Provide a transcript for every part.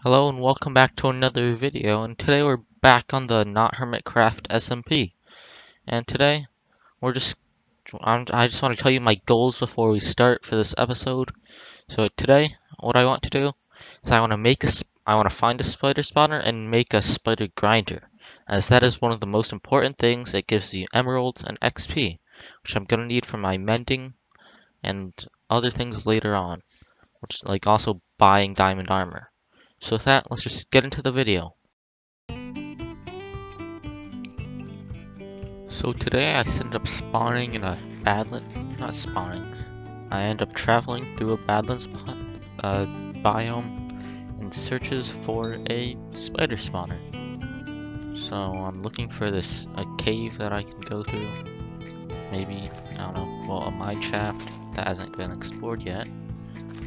Hello and welcome back to another video, and today we're back on the NotHermitCraft SMP. And today I just want to tell you my goals before we start for this episode. So today what I want to do is I want to find a spider spawner and make a spider grinder, as that is one of the most important things. That gives you emeralds and XP, which I'm gonna need for my mending and other things later on, which like also buying diamond armor. So with that, let's just get into the video. So today I ended up spawning in a not spawning, I end up traveling through a badlands biome in searches for a spider spawner. So I'm looking for a cave that I can go through. Maybe, I don't know, well, a mine shaft that hasn't been explored yet.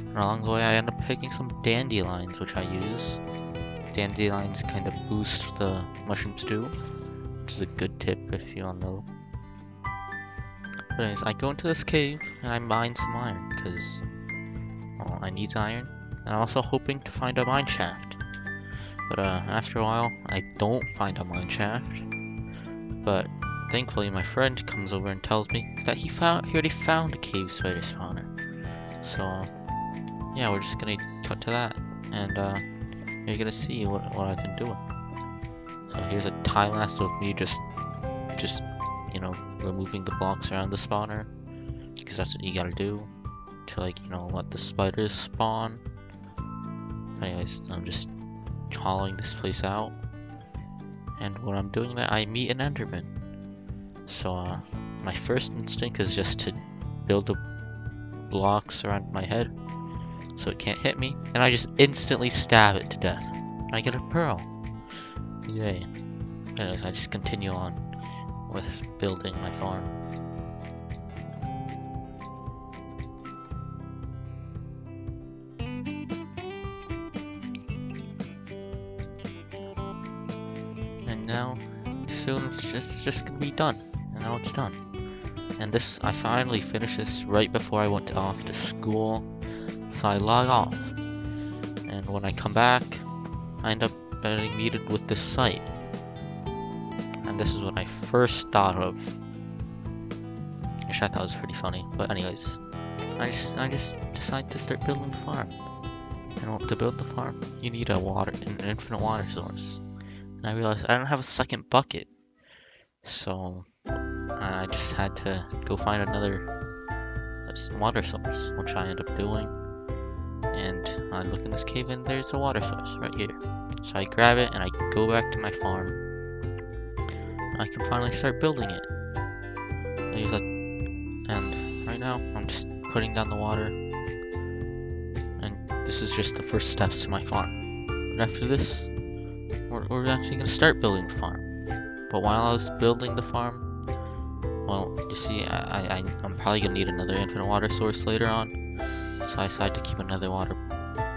And along the way I end up picking some dandelions, which I use. Dandelions kind of boost the mushroom stew, which is a good tip if you all know. But anyways, I go into this cave and I mine some iron, because, well, I need iron. And I'm also hoping to find a mine shaft. But after a while, I don't find a mine shaft. But thankfully my friend comes over and tells me that he already found a cave spider spawner. So yeah, we're just gonna cut to that, and you're gonna see what I've been doing. So here's a time lapse of me just you know, removing the blocks around the spawner, because that's what you gotta do to, like, you know, let the spiders spawn. Anyways, I'm just hollowing this place out, and when I'm doing that, I meet an enderman. So my first instinct is just to build the blocks around my head so it can't hit me, and I just instantly stab it to death. And I get a pearl. Yay. Anyways, I just continue on with building my farm. And now, soon it's just gonna be done. And now it's done. And this, I finally finished this right before I went off to school. So I log off, and when I come back, I end up getting meted with this site. And this is what I first thought of, which I thought was pretty funny. But anyways, I just decided to start building the farm. And to build the farm, you need an infinite water source. And I realized I don't have a second bucket, so I just had to go find another water source, which I end up doing. And I look in this cave and there's a water source right here. So I grab it and I go back to my farm. I can finally start building it. And right now I'm just putting down the water. And this is just the first steps to my farm. But after this, we're actually going to start building the farm. But while I was building the farm, well, you see, I'm probably going to need another infinite water source later on. So I decided to keep another water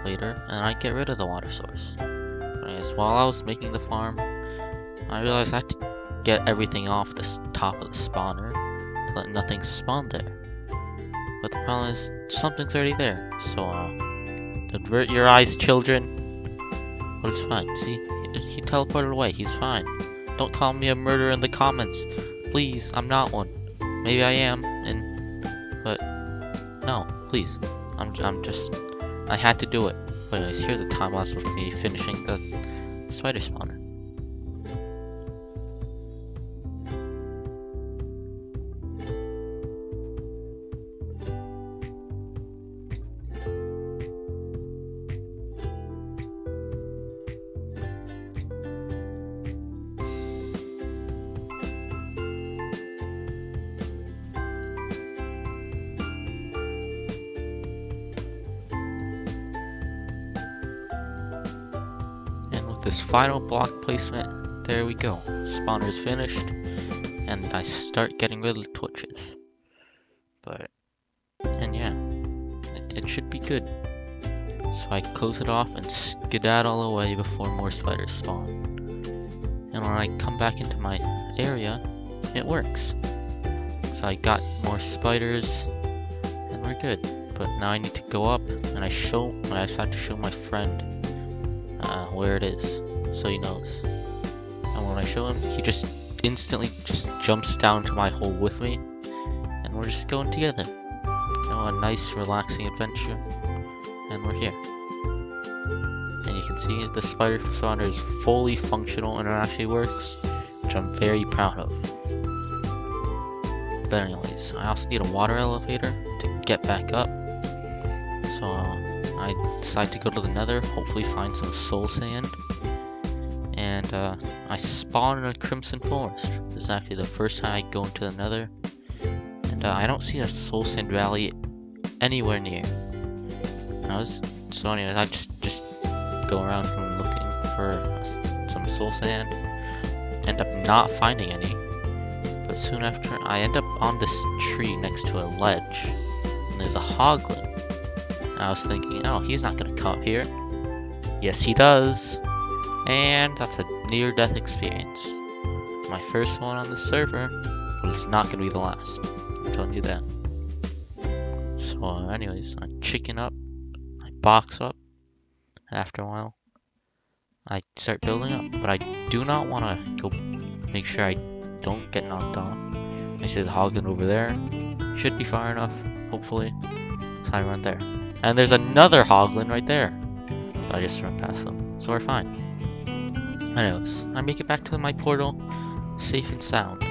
later, and I get rid of the water source. Anyways, while I was making the farm, I realized I had to get everything off the top of the spawner to let nothing spawn there. But the problem is, something's already there. So, avert your eyes, children. But it's fine. See, he teleported away. He's fine. Don't call me a murderer in the comments, please. I'm not one. Maybe I am, but no, please. I had to do it. But anyways, here's a time lapse of me finishing the spider spawner. This final block placement, there we go. Spawner is finished, and I start getting rid of the torches. And yeah, it should be good. So I close it off and skedaddle away before more spiders spawn. And when I come back into my area, it works. So I got more spiders, and we're good. But now I need to go up, and I decided to show my friend where it is, so he knows. And when I show him, he just instantly just jumps down to my hole with me, and we're just going together. You know, a nice, relaxing adventure, and we're here. And you can see the spider spawner is fully functional and it actually works, which I'm very proud of. But anyways, I also need a water elevator to get back up. So I decide to go to the nether, hopefully find some soul sand. And I spawn in a crimson forest. This is actually the first time I go into the nether. And I don't see a soul sand valley anywhere near. So anyways, I just go around and looking for some soul sand. End up not finding any. But soon after, I end up on this tree next to a ledge. And there's a hoglin. And I was thinking, oh, he's not gonna come here. Yes, he does. And that's a near-death experience. My first one on the server, but it's not gonna be the last. I'm telling you that. So anyways, I chicken up, I box up, and after a while, I start building up. But I do not want to go make sure I don't get knocked off. I see the hoglin over there. Should be far enough, hopefully. So I run there. And there's another hoglin right there. But I just run past them, so we're fine. Anyways, I make it back to my portal, safe and sound.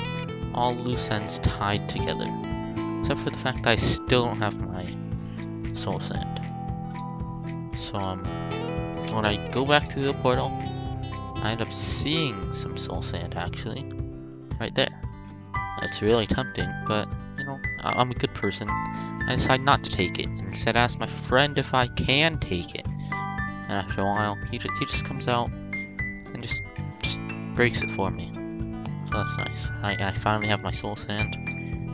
All loose ends tied together. Except for the fact that I still don't have my soul sand. So when I go back to the portal, I end up seeing some soul sand actually. Right there. It's really tempting, but you know, I'm a good person. I decide not to take it, and instead ask my friend if I can take it. And after a while, he just comes out and just breaks it for me. So that's nice. I finally have my soul sand.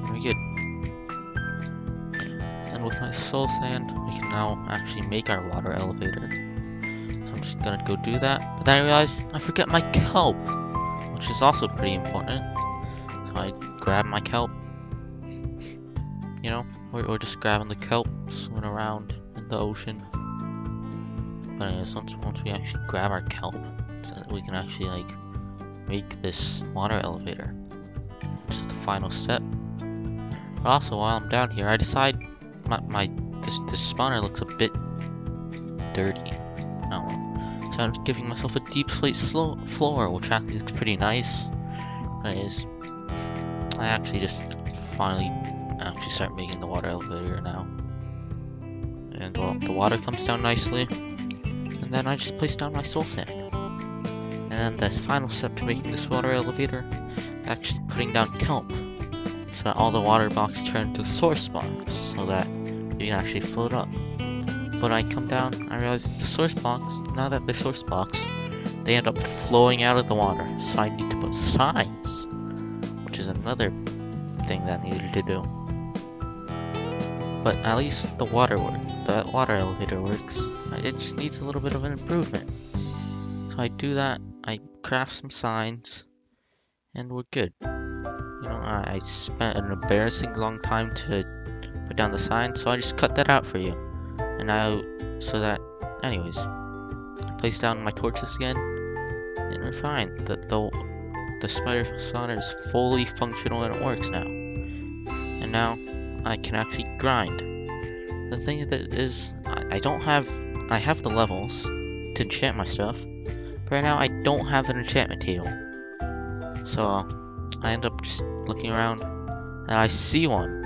Very good. And with my soul sand, we can now actually make our water elevator. So I'm just gonna go do that. But then I realize I forget my kelp, which is also pretty important. So I grab my kelp. You know, we're just grabbing the kelp, swimming around in the ocean. But anyways, once we actually grab our kelp, so we can actually like make this water elevator. Just the final step. But also while I'm down here, I decide this spawner looks a bit dirty. I don't know. So I'm giving myself a deep slate floor, which actually looks pretty nice. Anyways, I actually just finally start making the water elevator now. And well, the water comes down nicely. And then I just place down my soul sand. And then the final step to making this water elevator is actually putting down kelp. So that all the water blocks turn to source blocks. So that you can actually float up. But I come down, I realize the source blocks, now that they're source blocks, they end up flowing out of the water. So I need to put signs. Which is another thing that I needed to do. But at least the water elevator works. It just needs a little bit of an improvement. So I do that, I craft some signs, and we're good. You know, I spent an embarrassing long time to put down the sign, so I just cut that out for you. And now, so that, anyways, I place down my torches again, and we're fine. The spider spawner is fully functional and it works now. And now I can actually grind. The thing is, I have the levels to enchant my stuff, but right now I don't have an enchantment table. So I end up just looking around and I see one.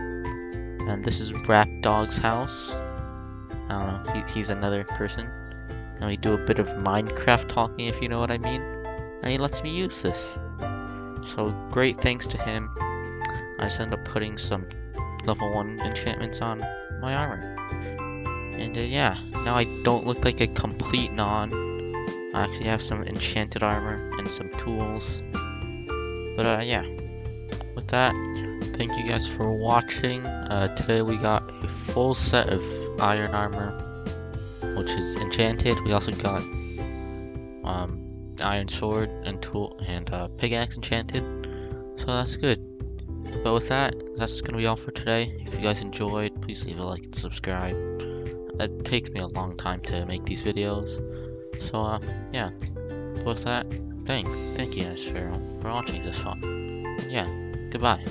And this is Rap Dog's house. I don't know, he's another person. And we do a bit of Minecraft talking, if you know what I mean. And he lets me use this. So great thanks to him. I just end up putting some level 1 enchantments on my armor. And yeah, now I don't look like a complete non. I actually have some enchanted armor and some tools. But yeah, with that, thank you guys for watching. Today we got a full set of iron armor, which is enchanted. We also got iron sword and tool and pickaxe enchanted. So that's good. But with that, that's gonna be all for today. If you guys enjoyed, please leave a like and subscribe. It takes me a long time to make these videos, So, yeah, with that, thank you guys for watching this one. Yeah, goodbye.